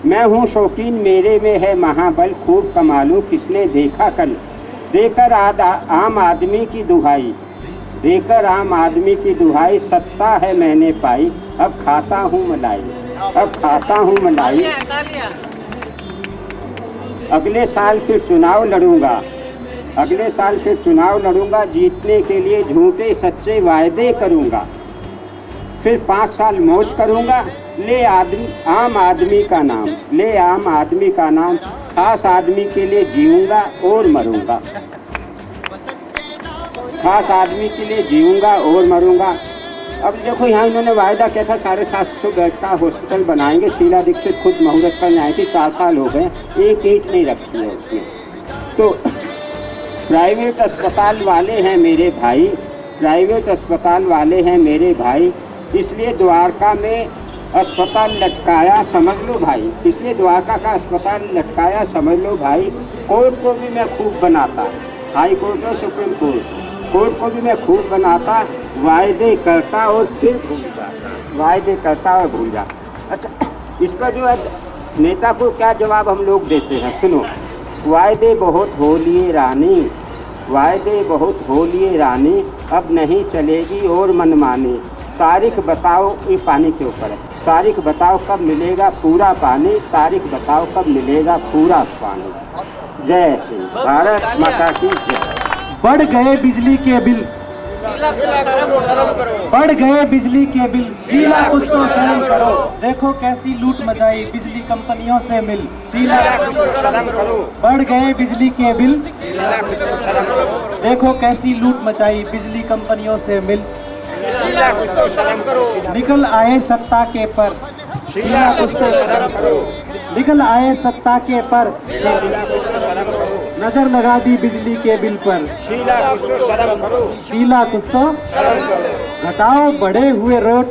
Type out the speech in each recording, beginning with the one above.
मैं हूँ शौकीन मेरे में है महाबल, खूब कमालूं किसने देखा कल। देकर आम आदमी की दुहाई, देकर आम आदमी की दुहाई, सत्ता है मैंने पाई, अब खाता हूँ मलाई, अब खाता हूँ मलाई। अगले साल फिर चुनाव लड़ूंगा, अगले साल फिर चुनाव लड़ूंगा, जीतने के लिए झूठे सच्चे वायदे करूंगा। फिर 5 साल मौज करूंगा, ले आम आदमी का नाम, ले आम आदमी का नाम, खास आदमी के लिए जीऊंगा और मरूंगा, खास आदमी के लिए जीऊंगा और मरूंगा। अब देखो यहाँ इन्होंने वायदा किया था 750 बेड का हॉस्पिटल बनाएंगे। शीला दीक्षित खुद मुहूर्त करने आई थी, 4 साल हो गए, एक ईंट नहीं रखी है उसमें। तो प्राइवेट अस्पताल वाले हैं मेरे भाई, प्राइवेट अस्पताल वाले हैं मेरे भाई, इसलिए द्वारका में अस्पताल लटकाया समझ लो भाई, इसलिए द्वारका का अस्पताल लटकाया समझ लो भाई। कोर्ट को भी मैं खूब बनाता, हाई कोर्ट और सुप्रीम कोर्ट, कोर्ट को भी मैं खूब बनाता, वायदे करता और फिर भूल जाता, वायदे करता और भूल जाता। अच्छा, इस पर जो है नेता को क्या जवाब हम लोग देते हैं, सुनो। वायदे बहुत हो लिए रानी, वायदे बहुत हो लिए रानी, अब नहीं चलेगी और मनमानी। तारीख बताओ, ये पानी के ऊपर है, तारीख बताओ कब मिलेगा पूरा पानी, तारीख बताओ कब मिलेगा पूरा पानी। जय श्री भारत माता की जय। बढ़ गए बिजली के बिल, बढ़ गए बिजली के बिल, शीला कुछ तो शर्म करो। देखो कैसी लूट मचाई बिजली कंपनियों से मिल, शीला कुछ तो शर्म करो। बढ़ गए बिजली के बिल, देखो कैसी लूट मचाई बिजली कंपनियों से मिल, शीला कुछ तो शर्म करो। निकल आए सत्ता के पर, शीला कुछ तो शर्म करो। निकल आए सत्ता के पर, शीला कुछ तो शर्म करो। नजर लगा दी बिजली के बिल पर, शीला कुछ तो शर्म करो, शीला कुछ तो शर्म करो। घटाओ बढ़े हुए रेट,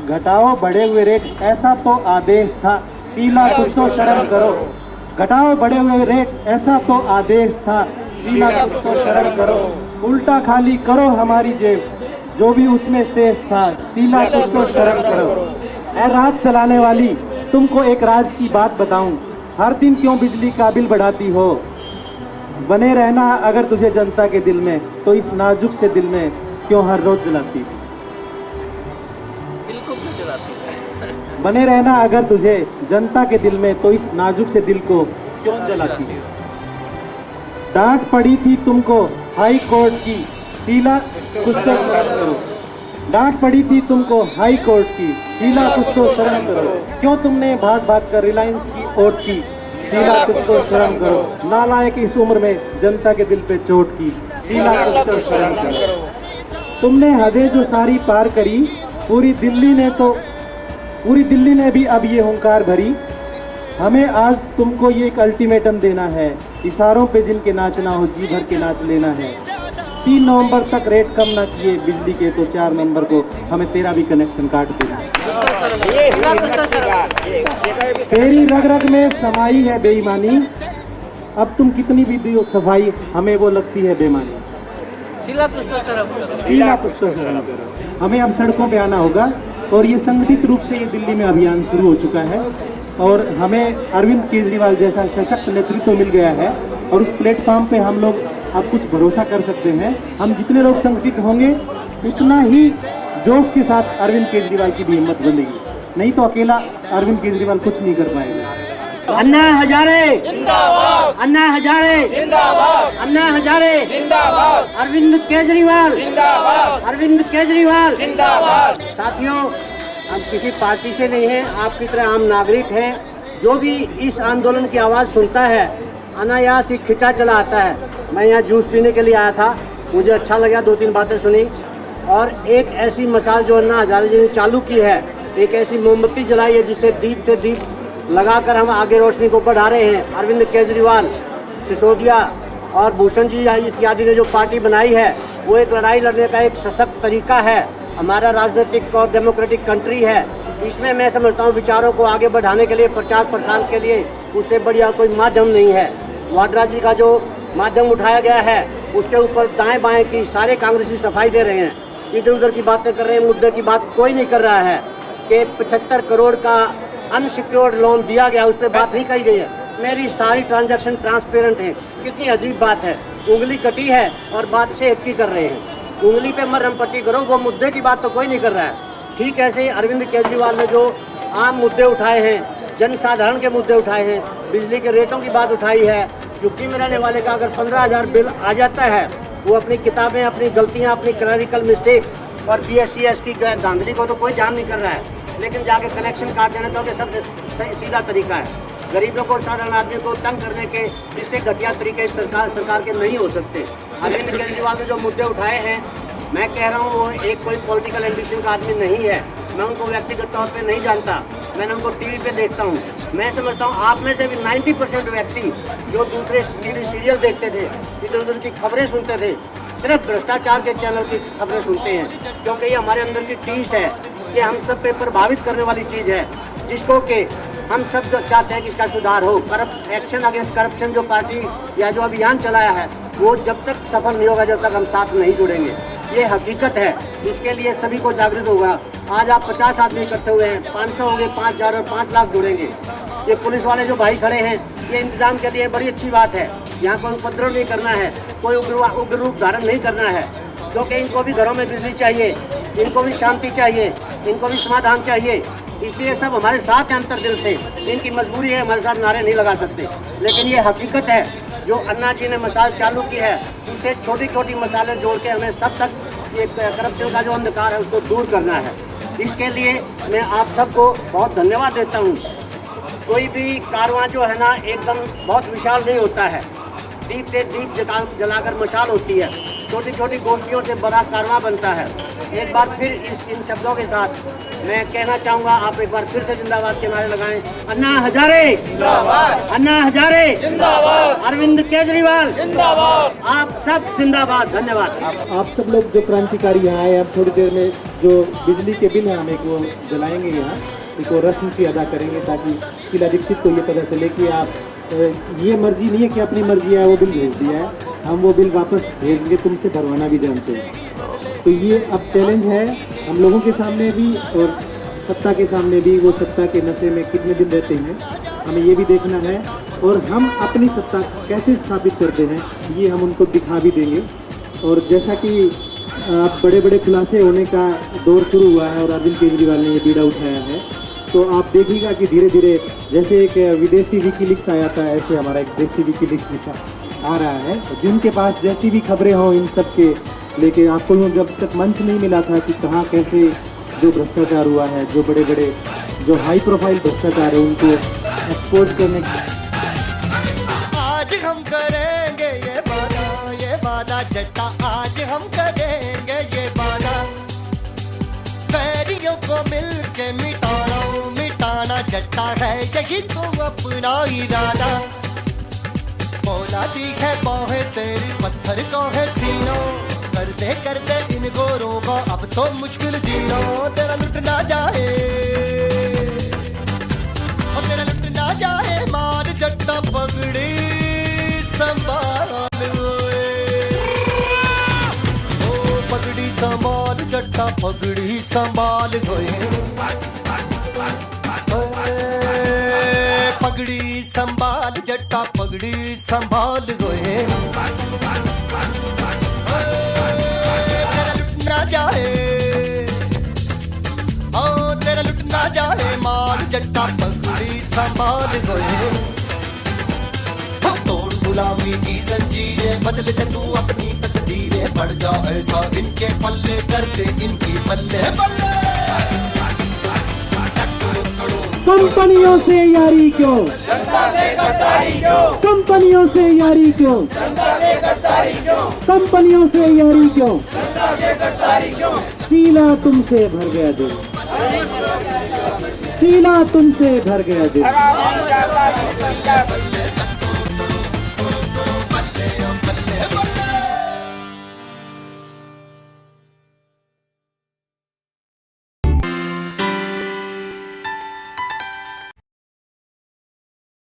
घटाओ बढ़े हुए रेट, ऐसा तो आदेश था, शीला कुछ तो शर्म करो। घटाओ बढ़े हुए रेट, ऐसा तो आदेश था, शीला कुछ तो शर्म करो। उल्टा खाली करो हमारी जेब, जो भी उसमें शेष था, शीला कुछ तो शर्म करो। ऐ राज चलाने वाली, तुमको एक राज की बात बताऊं, हर दिन क्यों बिजली का बिल बढ़ाती हो। बने रहना अगर तुझे जनता के दिल में, तो इस नाजुक से दिल में क्यों हर रोज जलाती हो। बने रहना अगर तुझे जनता के दिल में, तो इस नाजुक से दिल को क्यों जलाती हो। डांट पड़ी थी तुमको हाई कोर्ट की, शीला कुछ तो शर्म करो। डांट पड़ी थी तुमको हाई कोर्ट की, शीला कुछ तो शर्म करो। क्यों तुमने भाग भाग कर रिलायंस की ओट की, शीला कुछ तो शर्म करो। नालायक इस उम्र में जनता के दिल पे चोट की, शीला कुछ तो शर्म करो। तुमने हदें जो सारी पार करी, पूरी दिल्ली ने भी अब ये हुंकार भरी। हमें आज तुमको ये एक अल्टीमेटम देना है, इशारों पे जिनके नाचना हो जी भर के नाच लेना है। 3 नवंबर तक रेट कम ना किए बिजली के, तो 4 नवंबर को हमें तेरा भी कनेक्शन काट देना। तेरी रग रग में समाई है बेईमानी, अब तुम कितनी भी दियो सफाई, हमें वो लगती है बेईमानी। शीला कुछ तो शर्म करो। हमें अब सड़कों पे आना होगा, और ये संगठित रूप से ये दिल्ली में अभियान शुरू हो चुका है, और हमें अरविंद केजरीवाल जैसा सशक्त नेतृत्व मिल गया है, और उस प्लेटफॉर्म पे हम लोग अब कुछ भरोसा कर सकते हैं। हम जितने लोग संगठित होंगे, उतना ही जोश के साथ अरविंद केजरीवाल की भी हिम्मत बनेगी, नहीं तो अकेला अरविंद केजरीवाल कुछ नहीं कर पाएगा। अन्ना हजारे जिंदाबाद, अन्ना हजारे जिंदाबाद, अन्ना हजारे जिंदाबाद, अरविंद केजरीवाल जिंदाबाद, अरविंद केजरीवाल जिंदाबाद। साथियों, हम किसी पार्टी से नहीं हैं, आपकी तरह आम नागरिक हैं। जो भी इस आंदोलन की आवाज़ सुनता है, अनायास ही खिंचा चला आता है। मैं यहाँ जूस पीने के लिए आया था, मुझे अच्छा लगा, 2-3 बातें सुनी, और एक ऐसी मसाल जो अन्ना हजारे जी ने चालू की है, एक ऐसी मोमबत्ती जलाई है जिससे दीप से दीप लगाकर हम आगे रोशनी को बढ़ा रहे हैं। अरविंद केजरीवाल, सिसोदिया और भूषण जी इत्यादि ने जो पार्टी बनाई है, वो एक लड़ाई लड़ने का एक सशक्त तरीका है। हमारा राजनीतिक और डेमोक्रेटिक कंट्री है, इसमें मैं समझता हूँ विचारों को आगे बढ़ाने के लिए, प्रचार प्रसार के लिए उससे बढ़िया कोई माध्यम नहीं है। वाड्रा जी का जो माध्यम उठाया गया है, उसके ऊपर दाएं बाएं की सारे कांग्रेसी सफाई दे रहे हैं, इधर उधर की बातें कर रहे हैं, मुद्दे की बात कोई नहीं कर रहा है कि 75 करोड़ का अनसिक्योर्ड लोन दिया गया उस पर बात नहीं कही गई है। मेरी सारी ट्रांजैक्शन ट्रांसपेरेंट है। कितनी अजीब बात है, उंगली कटी है और बात से एक ही कर रहे हैं। उंगली पे मरहम पट्टी करो, वो मुद्दे की बात तो कोई नहीं कर रहा है। ठीक ऐसे ही अरविंद केजरीवाल ने जो आम मुद्दे उठाए हैं, जनसाधारण के मुद्दे उठाए हैं, बिजली के रेटों की बात उठाई है। यूपी में रहने वाले का अगर 15,000 बिल आ जाता है, वो अपनी किताबें, अपनी गलतियां, अपनी क्लरिकल मिस्टेक्स और BSc की धांधली को तो कोई ध्यान नहीं कर रहा है, लेकिन जाके कनेक्शन काट देना तो सब सीधा तरीका है। गरीबों को, साधारण आदमी को तंग करने के इससे घटिया तरीके सरकार के नहीं हो सकते। अरविंद केजरीवाल ने जो मुद्दे उठाए हैं, मैं कह रहा हूँ वो एक कोई पॉलिटिकल एम्बिशन का आदमी नहीं है। मैं उनको व्यक्तिगत तौर पे नहीं जानता, मैंने उनको टीवी पे देखता हूँ। मैं समझता हूँ आप में से भी 90% व्यक्ति जो दूसरे टीवी सीरियल देखते थे, इधर उधर की खबरें सुनते थे, सिर्फ भ्रष्टाचार के चैनल की खबरें सुनते हैं, क्योंकि ये हमारे अंदर की टीस है, ये हम सब पे प्रभावित करने वाली चीज़ है, जिसको कि हम सब जो चाहते हैं कि इसका सुधार हो। एक्शन अगेंस्ट करप्शन जो पार्टी या जो अभियान चलाया है, वो जब तक सफल नहीं होगा, जब तक हम साथ नहीं जुड़ेंगे। ये हकीकत है, इसके लिए सभी को जागृत होगा। आज आप 50 आदमी इकट्ठे हुए हैं, 500 हो गए, 5,000 और 5 लाख जुड़ेंगे। ये पुलिस वाले जो भाई खड़े हैं, ये इंतजाम के लिए बड़ी अच्छी बात है। यहाँ कोई उपद्रव नहीं करना है, कोई उग्र रूप धारण नहीं करना है, क्योंकि इनको भी घरों में बिजली चाहिए, इनको भी शांति चाहिए, इनको भी समाधान चाहिए। इसलिए सब हमारे साथ हैं अंतर दिल से। इनकी मजबूरी है, हमारे साथ नारे नहीं लगा सकते, लेकिन ये हकीकत है। जो अन्ना जी ने मिसाल चालू की है, उससे छोटी छोटी मिसालें जोड़ के हमें सब तक ये करप्शन का जो अंधकार है उसको दूर करना है। इसके लिए मैं आप सबको बहुत धन्यवाद देता हूँ। कोई भी कारवां जो है ना, एकदम बहुत विशाल नहीं होता है। दीप से दीप जलाकर मशाल होती है, छोटी छोटी गोष्ठियों से बड़ा कारवां बनता है। एक बार फिर इन शब्दों के साथ मैं कहना चाहूँगा, आप एक बार फिर से जिंदाबाद के नारे लगाएं। अन्ना हजारे जिंदाबाद, अन्ना हजारे जिंदाबाद, अरविंद केजरीवाल जिंदाबाद, आप सब जिंदाबाद। धन्यवाद। आप सब लोग जो क्रांतिकारी यहाँ आए, अब थोड़ी देर में जो बिजली के बिल हैं हम एक वो जलाएंगे, यहाँ एक और रस्म की अदा करेंगे, ताकि शीला दीक्षित को ये पता चले कि आप ये मर्जी नहीं है कि अपनी मर्जी है वो बिल भेज दिया है, हम वो बिल वापस भेजेंगे, तुमसे भरवाना भी जानते हैं। तो ये अब चैलेंज है हम लोगों के सामने भी और सत्ता के सामने भी। वो सत्ता के नशे में कितने दिन रहते हैं, हमें ये भी देखना है, और हम अपनी सत्ता कैसे स्थापित करते हैं ये हम उनको दिखा भी देंगे। और जैसा कि बड़े बड़े खुलासे होने का दौर शुरू हुआ है और अरविंद केजरीवाल ने ये बीड़ा उठाया है, तो आप देखिएगा कि धीरे धीरे जैसे एक विदेशी विकीलीक्स आया था, ऐसे हमारा एक देशी विकीलीक्स आ रहा है, जिनके पास जैसी भी खबरें हों इन सब के लेके। आपको जब तक मंच नहीं मिला था कि कहाँ कैसे जो भ्रष्टाचार हुआ है, जो बड़े बड़े जो हाई प्रोफाइल भ्रष्टाचार है, उनको एक्सपोज करने आज हम करेंगे ये वादा जट्टा, आज हम करेंगे ये वादा, बैरियों को मिलके मिटाना जट्टा है, यही तो अपना इरादा। फौलादी है बाहें तेरी, पत्थर को है सीनों, करते इन गोरों का अब तो मुश्किल जीना। तेरा लुट ना जाए, और तेरा लुट ना जाए मार जट्टा, पगड़ी संभाल ओ पगड़ी संभाल जट्टा, पगड़ी संभाल पगड़ी संभाल जट्टा, पगड़ी संभाल गोए। तेरा लुट ना जाए, ओ तेरा लुट ना जाए माल जट्टा, पगड़ी संभाल गोए। तोड़ गुलामी की जंजीरें, बदल दे तू अपनी तकदीरें, पड़ जा ऐसा इनके पल्ले, कर दे इनकी पल्ले पल्ले। कंपनियों से यारी क्यों, कंपनियों से यारी क्यों, कंपनियों से यारी क्यों, शीला तुमसे भर गया दिल, शीला तुमसे भर गया दिल।